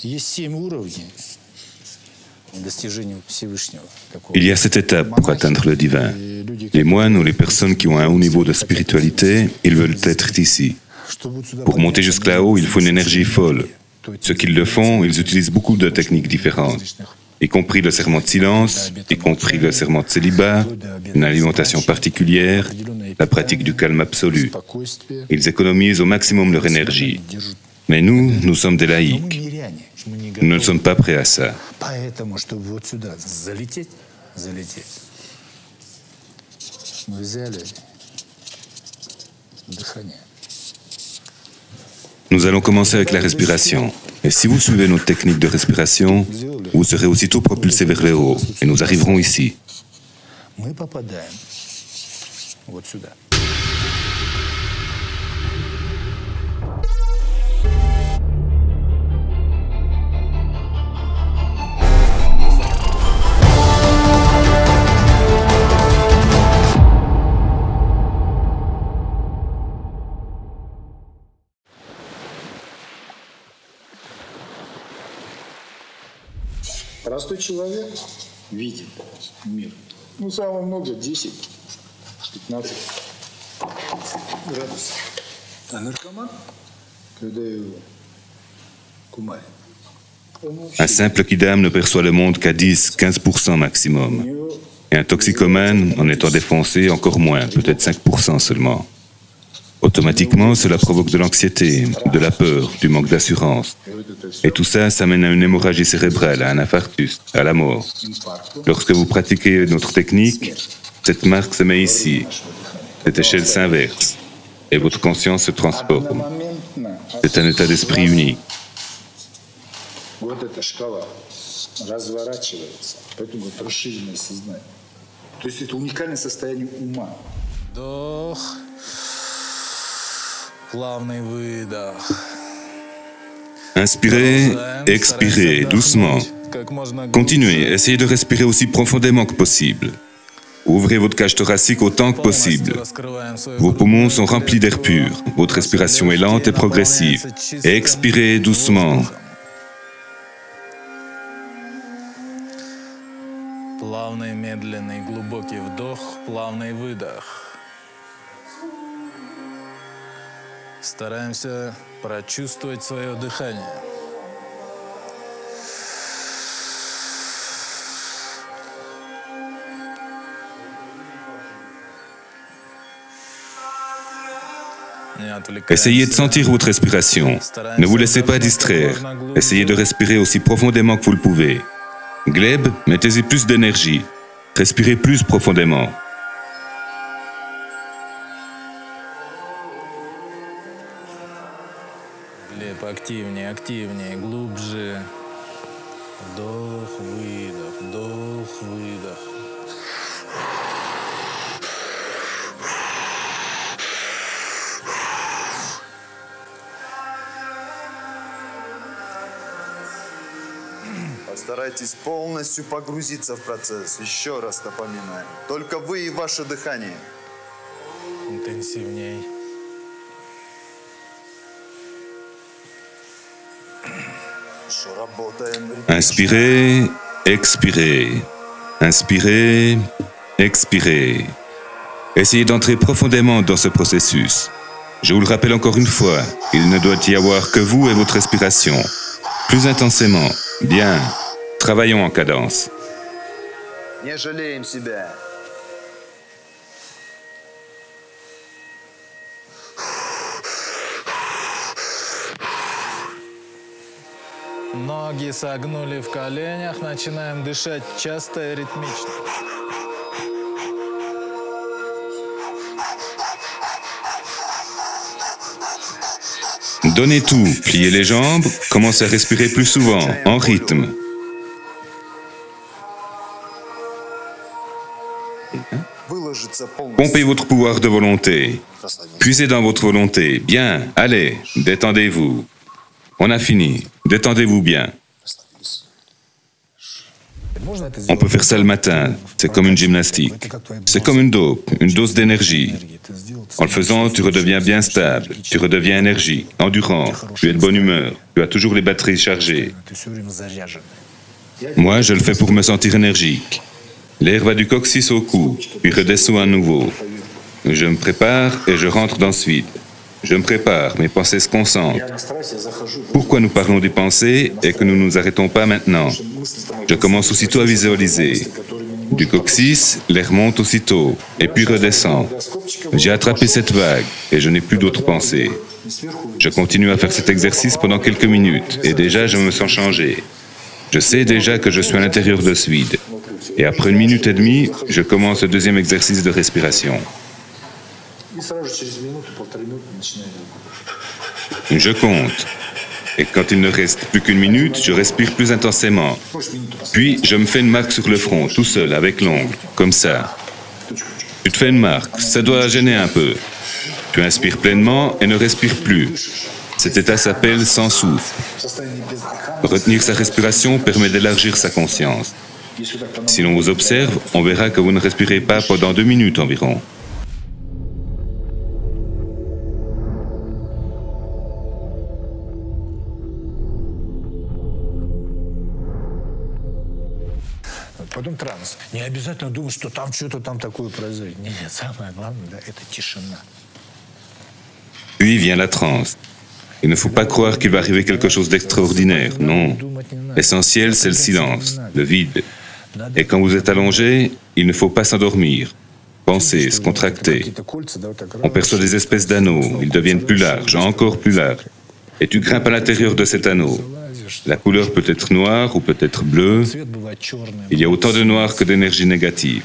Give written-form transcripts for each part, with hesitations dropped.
Il y a 7 étapes pour atteindre le divin. Les moines ou les personnes qui ont un haut niveau de spiritualité, ils veulent être ici. Pour monter jusque là-haut, il faut une énergie folle. Ceux qui le font, ils utilisent beaucoup de techniques différentes, y compris le serment de silence, y compris le serment de célibat, une alimentation particulière, la pratique du calme absolu. Ils économisent au maximum leur énergie. Mais nous sommes des laïcs. Nous ne sommes pas prêts à ça. Nous allons commencer avec la respiration. Et si vous suivez notre technique de respiration, vous serez aussitôt propulsé vers le haut. Et nous arriverons ici. Простой человек видит мир. Ну, самое много 10-15 градусов. А наркоман, когда его кумарит, Un simple kidam ne perçoit le monde qu'à 10-15% maximum. Et un toxicomane, en étant défoncé, encore moins, peut-être 5% seulement. Automatiquement, cela provoque de l'anxiété, de la peur, du manque d'assurance. Et tout ça, ça mène à une hémorragie cérébrale, à un infarctus, à la mort. Lorsque vous pratiquez notre technique, cette marque se met ici, cette échelle s'inverse, et votre conscience se transforme. C'est un état d'esprit unique. Inspirez, expirez doucement. Continuez, essayez de respirer aussi profondément que possible. Ouvrez votre cage thoracique autant que possible. Vos poumons sont remplis d'air pur. Votre respiration est lente et progressive. Expirez doucement. Плавный, медленный, глубокий вдох, плавный выдох. Стараемся прочувствовать свое дыхание. Essayez de sentir votre respiration. Ne vous laissez pas distraire. Essayez de respirer aussi profondément que vous le pouvez. Gleb, mettez-y plus d'énergie. Respirez plus profondément. Глеб, активнее, активнее, глубже. Вдох, выдох, вдох, выдох. Постарайтесь полностью погрузиться в процесс. Еще раз напоминаю. Только вы и ваше дыхание. Интенсивней. Inspirez, expirez. Inspirez, expirez. Essayez d'entrer profondément dans ce processus. Je vous le rappelle encore une fois, il ne doit y avoir que vous et votre respiration. Plus intensément. Bien. Travaillons en cadence. Не жалеем себя. Ноги согнули в коленях, начинаем дышать часто и ритмично. Donnez tout, pliez les jambes, commencez à respirer plus souvent, en rythme. Pompez votre pouvoir de volonté. Puisez dans votre volonté. Bien, allez, détendez-vous. On a fini. Détendez-vous bien. On peut faire ça le matin, c'est comme une gymnastique. C'est comme une dope, une dose d'énergie. En le faisant, tu redeviens bien stable, tu redeviens énergique, endurant, tu es de bonne humeur, tu as toujours les batteries chargées. Moi, je le fais pour me sentir énergique. L'air va du coccyx au cou, puis redescend à nouveau. Je me prépare et je rentre dans ce vide. Je me prépare, mes pensées se concentrent. Pourquoi nous parlons des pensées et que nous ne nous arrêtons pas maintenant? Je commence aussitôt à visualiser. Du coccyx, l'air monte aussitôt, et puis redescend. J'ai attrapé cette vague, et je n'ai plus d'autres pensées. Je continue à faire cet exercice pendant quelques minutes, et déjà je me sens changé. Je sais déjà que je suis à l'intérieur de ce vide. Et après 1 minute et demie, je commence le deuxième exercice de respiration. Je compte. Et quand il ne reste plus qu'1 minute, je respire plus intensément. Puis, je me fais une marque sur le front, tout seul, avec l'ongle, comme ça. Tu te fais une marque, ça doit gêner un peu. Tu inspires pleinement et ne respires plus. Cet état s'appelle sans souffle. Retenir sa respiration permet d'élargir sa conscience. Si l'on vous observe, on verra que vous ne respirez pas pendant 2 minutes environ. Потом транс. Не обязательно думать, что там что-то там такое произойдет. Нет, самое главное, да, это тишина. Puis vient la transe. Il ne faut pas croire qu'il va arriver quelque chose d'extraordinaire, non. L'essentiel, c'est le silence, le vide. Et quand vous êtes allongé, il ne faut pas s'endormir. Penser, se contracter. On perçoit des espèces d'anneaux, ils deviennent plus larges, encore plus larges. Et tu grimpes à l'intérieur de cet anneau. La couleur peut être noire ou peut être bleue. Il y a autant de noir que d'énergie négative.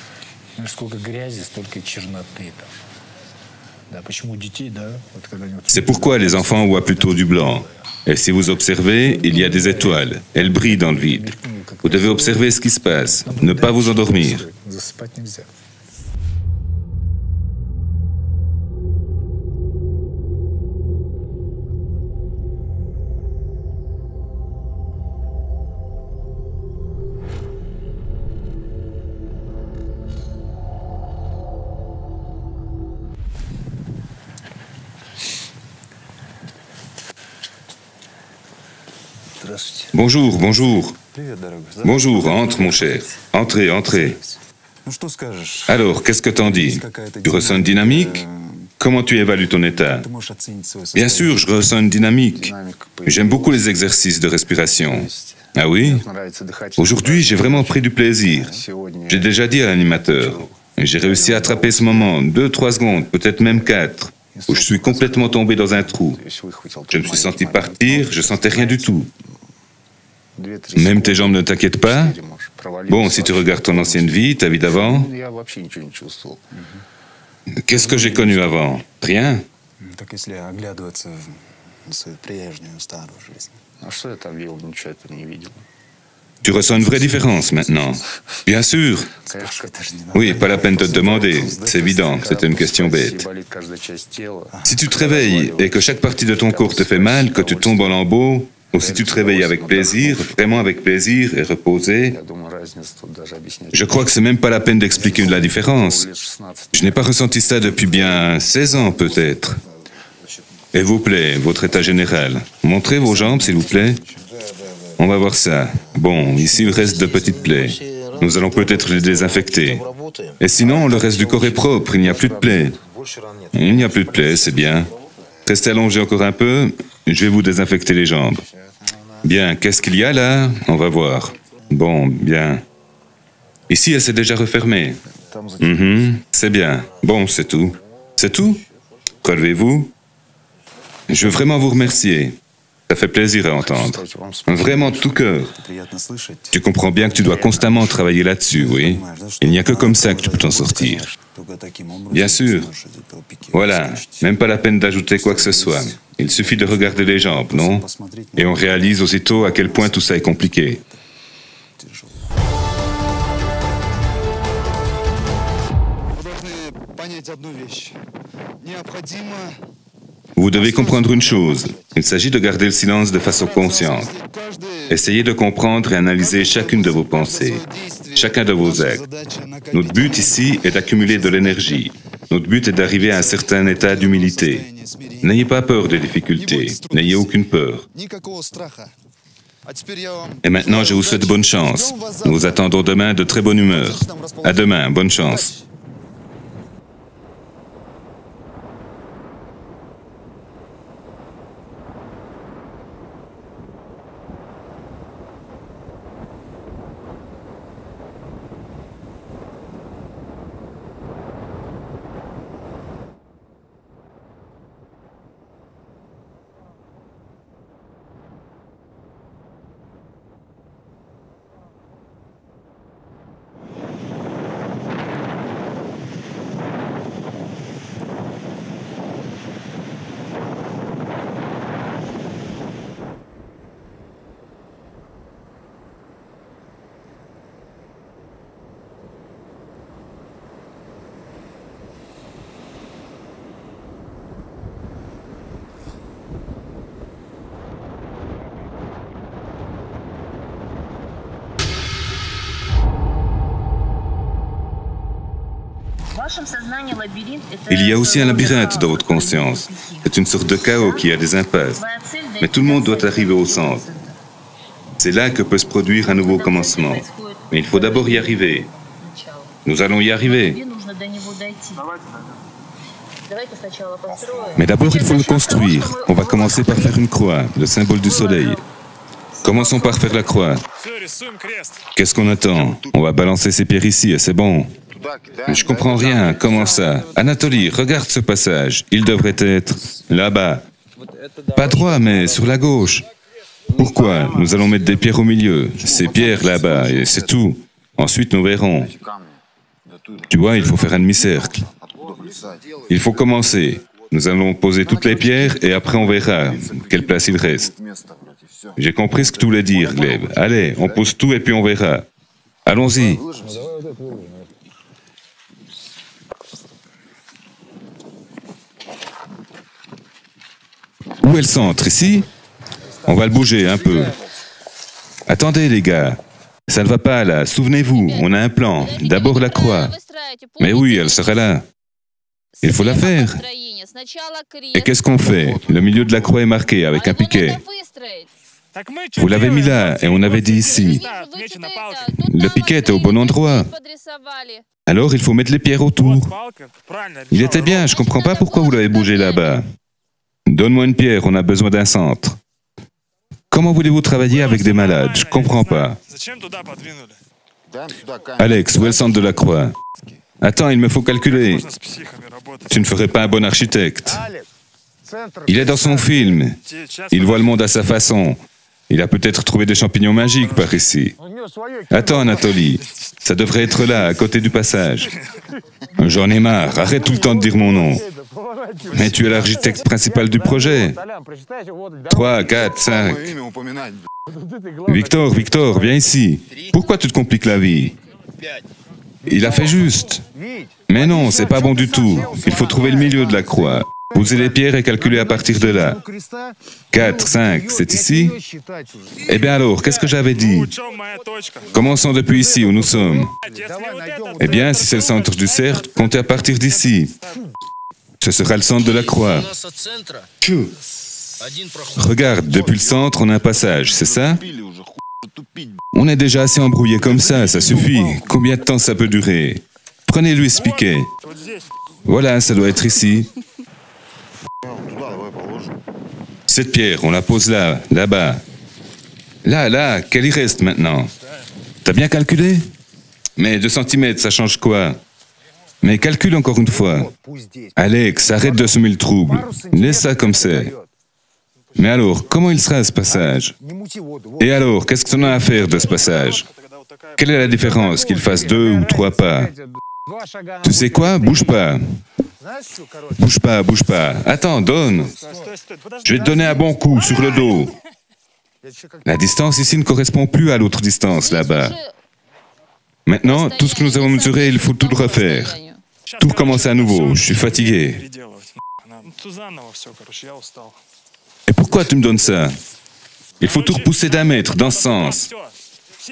C'est pourquoi les enfants voient plutôt du blanc. Et si vous observez, il y a des étoiles. Elles brillent dans le vide. Vous devez observer ce qui se passe, ne pas vous endormir. Bonjour, bonjour. Bonjour, entre mon cher. Entrez, entrez. Alors, qu'est-ce que t'en dis? Tu ressens une dynamique? Comment tu évalues ton état? Bien sûr, je ressens une dynamique. J'aime beaucoup les exercices de respiration. Ah oui? Aujourd'hui, j'ai vraiment pris du plaisir. J'ai déjà dit à l'animateur. J'ai réussi à attraper ce moment, 2-3 secondes, peut-être même 4, où je suis complètement tombé dans un trou. Je me suis senti partir, je sentais rien du tout. Même tes jambes ne t'inquiètent pas? Bon, si tu regardes ton ancienne vie, ta vie d'avant, qu'est-ce que j'ai connu avant? Rien. Tu ressens une vraie différence maintenant? Bien sûr. Oui, pas la peine de te demander. C'est évident, c'était une question bête. Si tu te réveilles et que chaque partie de ton corps te fait mal, que tu tombes en lambeaux, ou si tu te réveilles avec plaisir, vraiment avec plaisir et reposé, je crois que c'est même pas la peine d'expliquer la différence. Je n'ai pas ressenti ça depuis bien 16 ans peut-être. Et vous plaît, votre état général. Montrez vos jambes s'il vous plaît. On va voir ça. Bon, ici il reste de petites plaies. Nous allons peut-être les désinfecter. Et sinon, le reste du corps est propre, il n'y a plus de plaies. Il n'y a plus de plaies, c'est bien. Restez allongé encore un peu, je vais vous désinfecter les jambes. Bien, qu'est-ce qu'il y a là? On va voir. Bon, bien. Ici, elle s'est déjà refermée. C'est bien. Bon, c'est tout. C'est tout? Relevez-vous. Je veux vraiment vous remercier. Ça fait plaisir à entendre. Vraiment de tout cœur. Tu comprends bien que tu dois constamment travailler là-dessus, oui? Il n'y a que comme ça que tu peux t'en sortir. Bien sûr. Voilà, même pas la peine d'ajouter quoi que ce soit. Il suffit de regarder les jambes, non? Et on réalise aussitôt à quel point tout ça est compliqué. Vous devez comprendre une chose. Il s'agit de garder le silence de façon consciente. Essayez de comprendre et analyser chacune de vos pensées, chacun de vos actes. Notre but ici est d'accumuler de l'énergie. Notre but est d'arriver à un certain état d'humilité. N'ayez pas peur des difficultés. N'ayez aucune peur. Et maintenant, je vous souhaite bonne chance. Nous vous attendons demain de très bonne humeur. À demain, bonne chance. Il y a aussi un labyrinthe dans votre conscience. C'est une sorte de chaos qui a des impasses. Mais tout le monde doit arriver au centre. C'est là que peut se produire un nouveau commencement. Mais il faut d'abord y arriver. Nous allons y arriver. Mais d'abord, il faut le construire. On va commencer par faire une croix, le symbole du soleil. Commençons par faire la croix. Qu'est-ce qu'on attend? On va balancer ses pierres ici et c'est bon. Mais je comprends rien. Comment ça? Anatoly, regarde ce passage. Il devrait être là-bas. Pas droit, mais sur la gauche. Pourquoi? Nous allons mettre des pierres au milieu. Ces pierres là-bas, et c'est tout. Ensuite, nous verrons. Tu vois, il faut faire un demi-cercle. Il faut commencer. Nous allons poser toutes les pierres et après on verra quelle place il reste. J'ai compris ce que tu voulais dire, Gleb. Allez, on pose tout et puis on verra. Allons-y. Où est le centre? Ici? On va le bouger un peu. Attendez, les gars. Ça ne va pas là. Souvenez-vous, on a un plan. D'abord la croix. Mais oui, elle sera là. Il faut la faire. Et qu'est-ce qu'on fait? Le milieu de la croix est marqué avec un piquet. Vous l'avez mis là et on avait dit ici. Le piquet était au bon endroit. Alors il faut mettre les pierres autour. Il était bien, je comprends pas pourquoi vous l'avez bougé là-bas. Donne-moi une pierre, on a besoin d'un centre. Comment voulez-vous travailler avec des malades? Je comprends pas. Alex, où est le centre de la croix? Attends, il me faut calculer. Tu ne ferais pas un bon architecte. Il est dans son film. Il voit le monde à sa façon. Il a peut-être trouvé des champignons magiques par ici. Attends, Anatoly. Ça devrait être là, à côté du passage. J'en ai marre. Arrête tout le temps de dire mon nom. Mais tu es l'architecte principal du projet. 3, 4, 5. Victor, viens ici. Pourquoi tu te compliques la vie? Il a fait juste. Mais non, c'est pas bon du tout. Il faut trouver le milieu de la croix. Posez les pierres et calculez à partir de là. 4, 5, c'est ici? Eh bien alors, qu'est-ce que j'avais dit? Commençons depuis ici où nous sommes. Eh bien, si c'est le centre du cercle, comptez à partir d'ici. Ce sera le centre de la croix. Regarde, depuis le centre, on a un passage, c'est ça? On est déjà assez embrouillé comme ça suffit. Combien de temps ça peut durer? Prenez-lui ce piquet. Voilà, ça doit être ici. Cette pierre, on la pose là, là-bas. Là, qu'elle y reste maintenant? T'as bien calculé? Mais 2 cm, ça change quoi? Mais calcule encore une fois. Alex, arrête de semer le trouble. Laisse ça comme c'est. Mais alors, comment il sera ce passage? Et alors, qu'est-ce que tu en as à faire de ce passage? Quelle est la différence qu'il fasse 2 ou 3 pas? Tu sais quoi? Bouge pas. Bouge pas. Attends, donne. Je vais te donner un bon coup sur le dos. La distance ici ne correspond plus à l'autre distance là-bas. Maintenant, tout ce que nous avons mesuré, il faut tout le refaire. Tout recommencer à nouveau. Je suis fatigué. Et pourquoi tu me donnes ça? Il faut tout repousser d'1 mètre, dans ce sens.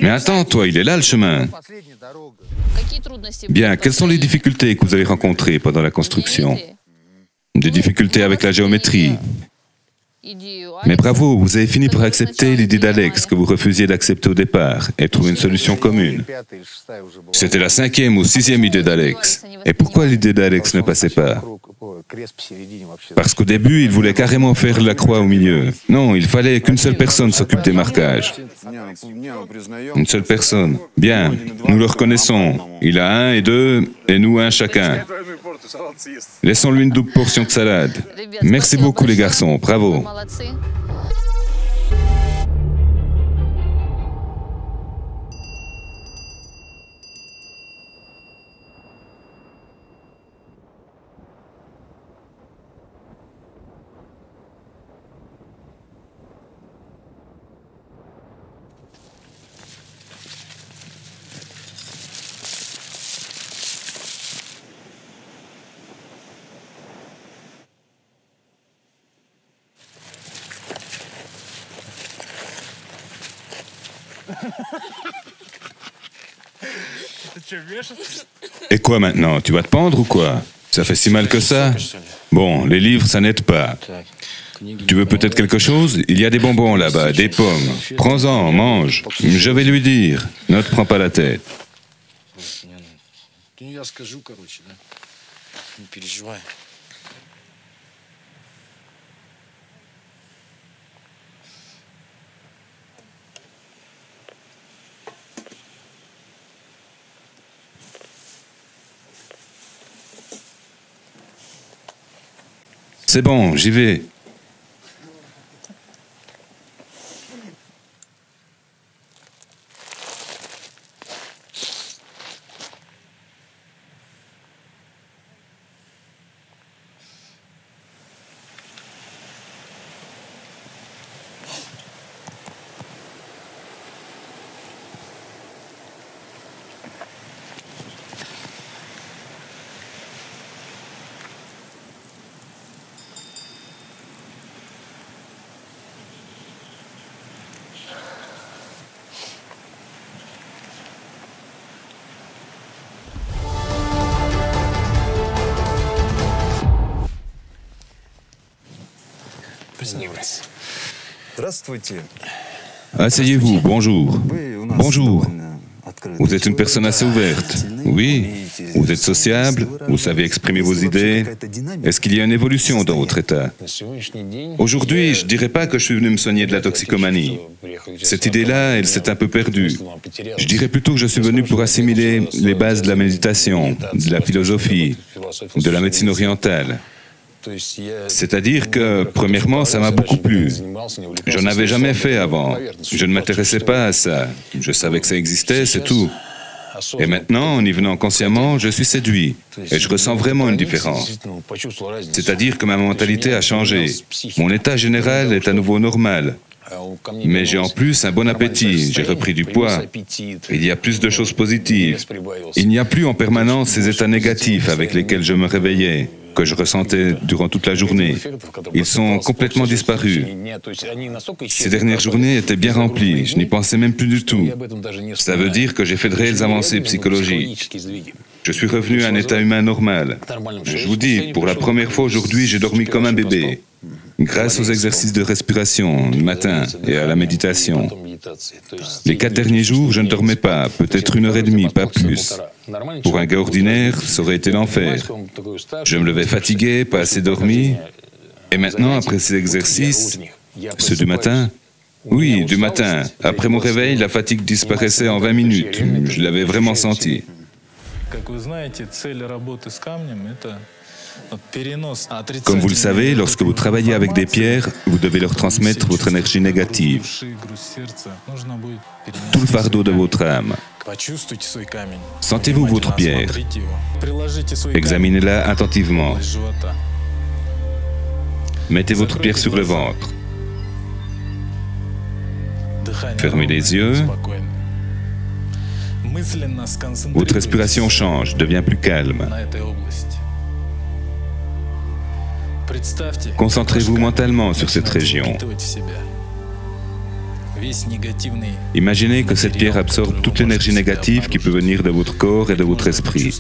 Mais attends, toi, il est là le chemin. Bien, quelles sont les difficultés que vous avez rencontrées pendant la construction? Des difficultés avec la géométrie. Mais bravo, vous avez fini par accepter l'idée d'Alex que vous refusiez d'accepter au départ et trouver une solution commune. C'était la 5e ou 6e idée d'Alex. Et pourquoi l'idée d'Alex ne passait pas? Parce qu'au début, il voulait carrément faire la croix au milieu. Non, il fallait qu'une seule personne s'occupe des marquages. Une seule personne. Bien, nous le reconnaissons. Il a 1 et 2, et nous 1 chacun. Laissons-lui une double portion de salade. Merci beaucoup les garçons, bravo. Et quoi maintenant? Tu vas te pendre ou quoi? Ça fait si mal que ça? Bon, les livres, ça n'aide pas. Tu veux peut-être quelque chose? Il y a des bonbons là-bas, des pommes. Prends-en, mange. Je vais lui dire. Ne te prends pas la tête. C'est bon, j'y vais. Asseyez-vous, bonjour. Bonjour. Vous êtes une personne assez ouverte. Oui. Vous êtes sociable, vous savez exprimer vos idées. Est-ce qu'il y a une évolution dans votre état? Aujourd'hui, je ne dirais pas que je suis venu me soigner de la toxicomanie. Cette idée-là, elle s'est un peu perdue. Je dirais plutôt que je suis venu pour assimiler les bases de la méditation, de la philosophie, de la médecine orientale. C'est-à-dire que, premièrement, ça m'a beaucoup plu. Je n'en avais jamais fait avant. Je ne m'intéressais pas à ça. Je savais que ça existait, c'est tout. Et maintenant, en y venant consciemment, je suis séduit. Et je ressens vraiment une différence. C'est-à-dire que ma mentalité a changé. Mon état général est à nouveau normal. Mais j'ai en plus un bon appétit, j'ai repris du poids. Il y a plus de choses positives. Il n'y a plus en permanence ces états négatifs avec lesquels je me réveillais, que je ressentais durant toute la journée. Ils sont complètement disparus. Ces dernières journées étaient bien remplies, je n'y pensais même plus du tout. Ça veut dire que j'ai fait de réelles avancées psychologiques. Je suis revenu à un état humain normal. Je vous dis, pour la première fois aujourd'hui, j'ai dormi comme un bébé. Grâce aux exercices de respiration, le matin, et à la méditation. Les 4 derniers jours, je ne dormais pas, peut-être 1h30, pas plus. Pour un gars ordinaire, ça aurait été l'enfer. Je me levais fatigué, pas assez dormi. Et maintenant, après ces exercices, ceux du matin, oui, du matin, après mon réveil, la fatigue disparaissait en 20 minutes. Je l'avais vraiment senti. Comme vous le savez, lorsque vous travaillez avec des pierres, vous devez leur transmettre votre énergie négative, tout le fardeau de votre âme. Sentez-vous votre pierre. Examinez-la attentivement. Mettez votre pierre sur le ventre. Fermez les yeux. Votre respiration change, devient plus calme. Concentrez-vous mentalement sur cette région. Imaginez que cette pierre absorbe toute l'énergie négative qui peut venir de votre corps et de votre esprit.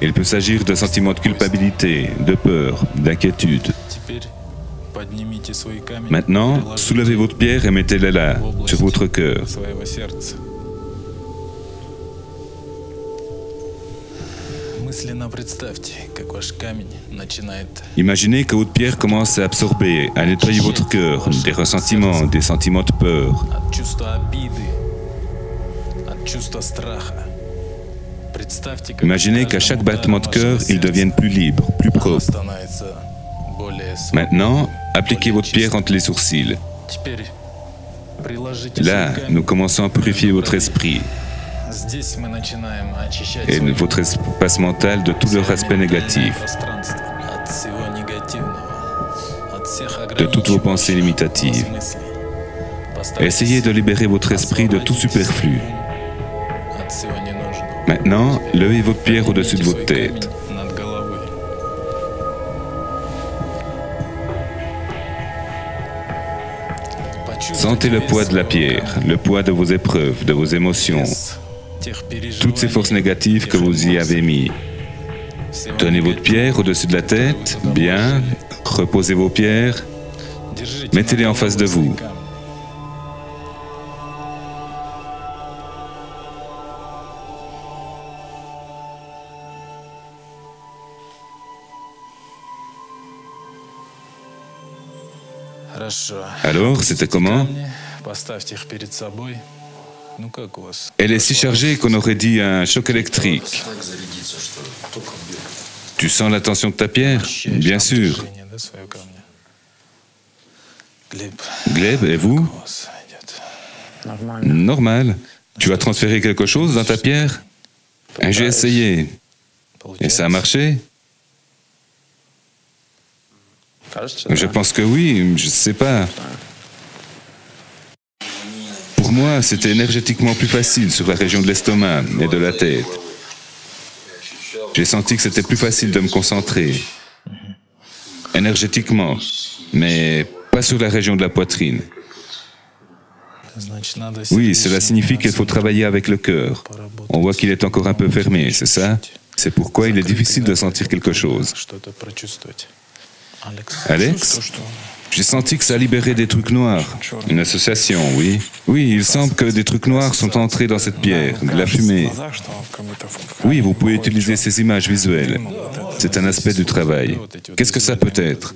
Il peut s'agir de sentiments de culpabilité, de peur, d'inquiétude. Maintenant, soulevez votre pierre et mettez-la là, sur votre cœur. Imaginez que votre pierre commence à absorber, à nettoyer votre cœur, des ressentiments, des sentiments de peur. Imaginez qu'à chaque battement de cœur, ils deviennent plus libres, plus propres. Maintenant, appliquez votre pierre entre les sourcils. Là, nous commençons à purifier votre esprit et votre espace mental de tous leurs aspects négatifs, de toutes vos pensées limitatives. Essayez de libérer votre esprit de tout superflu. Maintenant, levez votre pierre au-dessus de votre tête. Sentez le poids de la pierre, le poids de vos épreuves, de vos émotions, toutes ces forces négatives que vous y avez mis. Tenez votre pierre au-dessus de la tête, bien, reposez vos pierres, mettez-les en face de vous. Alors, c'était comment? Elle est si chargée qu'on aurait dit un choc électrique. Tu sens la tension de ta pierre? Bien sûr. Gleb, et vous? Normal. Tu as transféré quelque chose dans ta pierre? J'ai essayé. Et ça a marché? Je pense que oui, je ne sais pas. Pour moi, c'était énergétiquement plus facile sur la région de l'estomac et de la tête. J'ai senti que c'était plus facile de me concentrer. Énergétiquement, mais pas sur la région de la poitrine. Oui, cela signifie qu'il faut travailler avec le cœur. On voit qu'il est encore un peu fermé, c'est ça? C'est pourquoi il est difficile de sentir quelque chose. Alex, j'ai senti que ça libérait des trucs noirs. Une association, oui. Oui, il semble que des trucs noirs sont entrés dans cette pierre, de la fumée. Oui, vous pouvez utiliser ces images visuelles. C'est un aspect du travail. Qu'est-ce que ça peut être?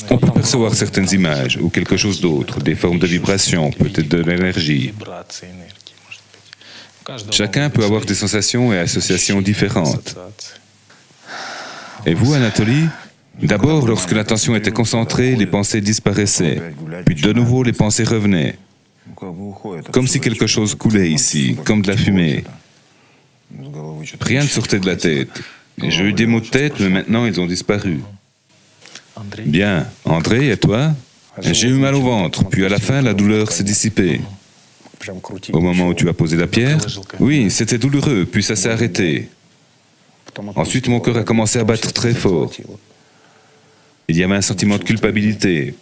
On peut percevoir certaines images ou quelque chose d'autre, des formes de vibration, peut-être de l'énergie. Chacun peut avoir des sensations et associations différentes. Et vous, Anatoly? D'abord, lorsque l'attention était concentrée, les pensées disparaissaient. Puis de nouveau, les pensées revenaient. Comme si quelque chose coulait ici, comme de la fumée. Rien ne sortait de la tête. J'ai eu des maux de tête, mais maintenant ils ont disparu. Bien. André, et toi? J'ai eu mal au ventre, puis à la fin, la douleur s'est dissipée. Au moment où tu as posé la pierre? Oui, c'était douloureux, puis ça s'est arrêté. Ensuite, mon cœur a commencé à battre très fort. Il y avait un sentiment de culpabilité,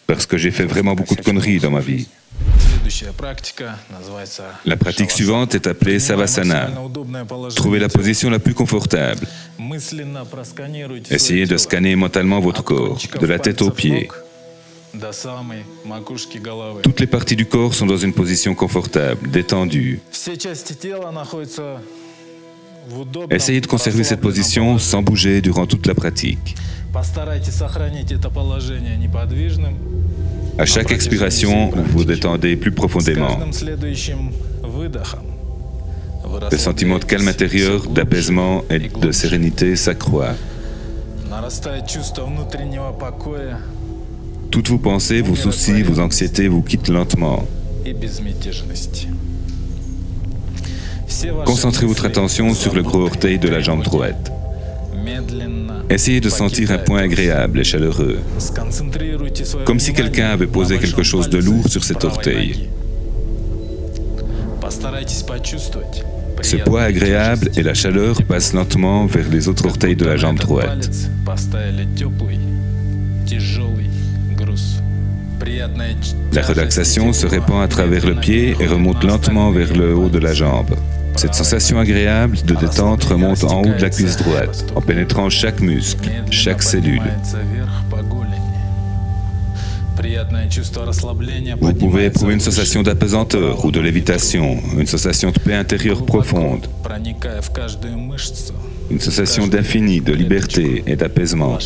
parce que j'ai fait vraiment beaucoup de conneries dans ma vie. La pratique suivante est appelée Savasana. Trouvez la position la plus confortable. Essayez de scanner mentalement votre corps, de la tête aux pieds. Toutes les parties du corps sont dans une position confortable, détendue. Essayez de conserver cette position sans bouger durant toute la pratique. À chaque expiration, vous vous détendez plus profondément. Le sentiment de calme intérieur, d'apaisement et de sérénité s'accroît. Toutes vos pensées, vos soucis, vos anxiétés vous quittent lentement. Concentrez votre attention sur le gros orteil de la jambe droite. Essayez de sentir un point agréable et chaleureux, comme si quelqu'un avait posé quelque chose de lourd sur cet orteil. Ce poids agréable et la chaleur passent lentement vers les autres orteils de la jambe droite. La relaxation se répand à travers le pied et remonte lentement vers le haut de la jambe. Cette sensation agréable de détente remonte en haut de la cuisse droite, en pénétrant chaque muscle, chaque cellule. Vous pouvez éprouver une sensation d'apesanteur ou de lévitation, une sensation de paix intérieure profonde, une sensation d'infini, de liberté et d'apaisement.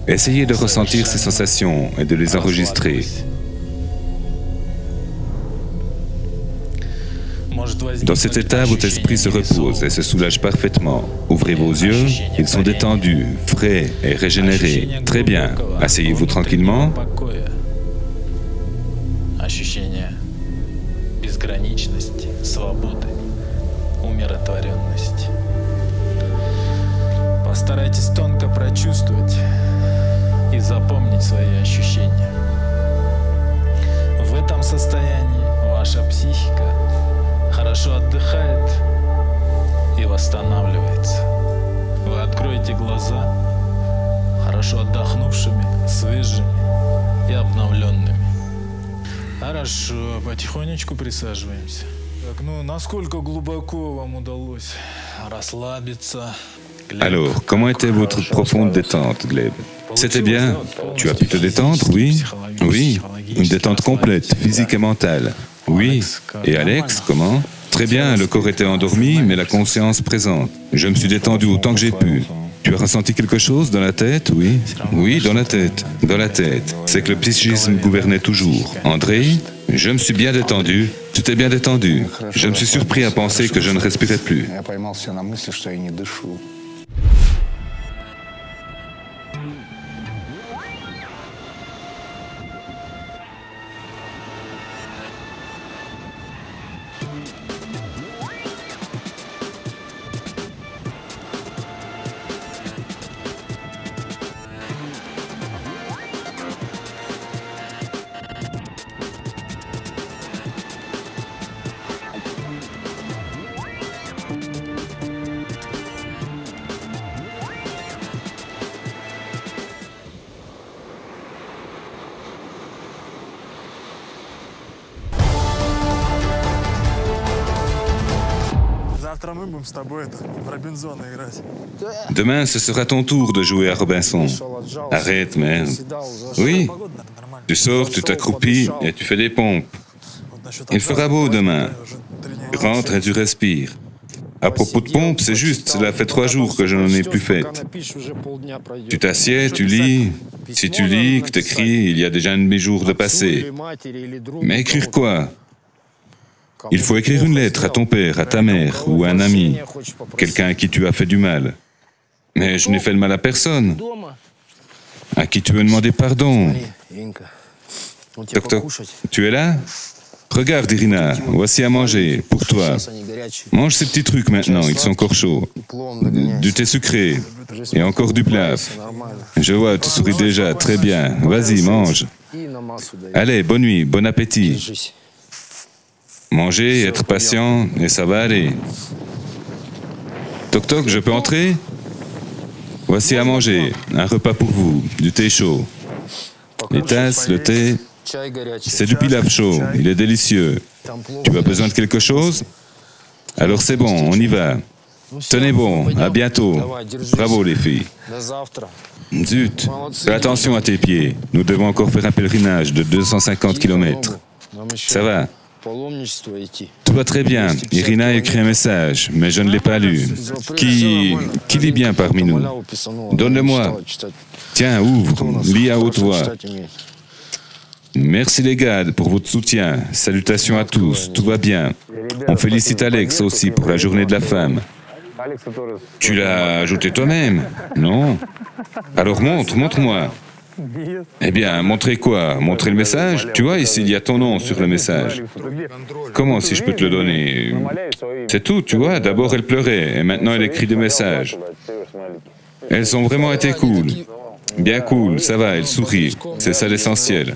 Essayez de ressentir ces sensations et de les enregistrer. Dans cet état, votre esprit se repose et se soulage parfaitement. Ouvrez vos yeux, ils sont détendus, frais et régénérés. Très bien. Asseyez-vous tranquillement. Постарайтесь тонко прочувствовать и запомнить свои ощущения. В этом состоянии ваша психика хорошо отдыхает и восстанавливается. Вы откроете глаза хорошо отдохнувшими, свежими и обновленными. Хорошо, потихонечку присаживаемся. Так, ну, насколько глубоко вам удалось расслабиться? Alors, comment était votre profonde détente, Gleb? C'était bien. Tu as pu te détendre, oui? Oui. Une détente complète, physique et mentale. Oui. Et Alex, comment? Très bien, le corps était endormi, mais la conscience présente. Je me suis détendu autant que j'ai pu. Tu as ressenti quelque chose dans la tête, oui? Oui, dans la tête. Dans la tête. C'est que le psychisme gouvernait toujours. André, je me suis bien détendu. Tu t'es bien détendu. Je me suis surpris à penser que je ne respirais plus. Demain, ce sera ton tour de jouer à Robinson. Arrête, merde. Oui. Tu sors, tu t'accroupis et tu fais des pompes. Il fera beau demain. Tu rentres et tu respires. À propos de pompes, c'est juste, cela fait 3 jours que je n'en ai plus fait. Tu t'assieds, tu lis. Si tu lis, que tu écris, il y a déjà un demi-jour de passé. Mais écrire quoi? Il faut écrire une lettre à ton père, à ta mère ou à un ami, quelqu'un à qui tu as fait du mal. Mais je n'ai fait le mal à personne. À qui tu veux demander pardon? Toc, tu es là? Regarde, Irina, voici à manger, pour toi. Mange ces petits trucs maintenant, ils sont encore chauds. Du thé sucré, et encore du plaf. Je vois, tu souris déjà, très bien. Vas-y, mange. Allez, bonne nuit, bon appétit. Manger, être patient, et ça va aller. Toc toc, je peux entrer? Voici à manger, un repas pour vous, du thé chaud. Les tasses, le thé, c'est du pilaf chaud, il est délicieux. Tu as besoin de quelque chose? Alors c'est bon, on y va. Tenez bon, à bientôt. Bravo les filles. Zut, fais attention à tes pieds. Nous devons encore faire un pèlerinage de 250 km. Ça va? Tout va très bien. Irina a écrit un message, mais je ne l'ai pas lu. Qui lit bien parmi nous? Donne-le-moi. Tiens, ouvre, lis à haute voix. Merci les gars pour votre soutien. Salutations à tous, tout va bien. On félicite Alex aussi pour la journée de la femme. Tu l'as ajouté toi-même? Non? Alors montre-moi. Eh bien, montrez quoi? Montrez le message? Tu vois, ici, il y a ton nom sur le message. Comment, si je peux te le donner? C'est tout, tu vois. D'abord, elle pleurait, et maintenant, elle écrit des messages. Elles ont vraiment été cool. Bien cool, ça va, elle sourit. C'est ça l'essentiel.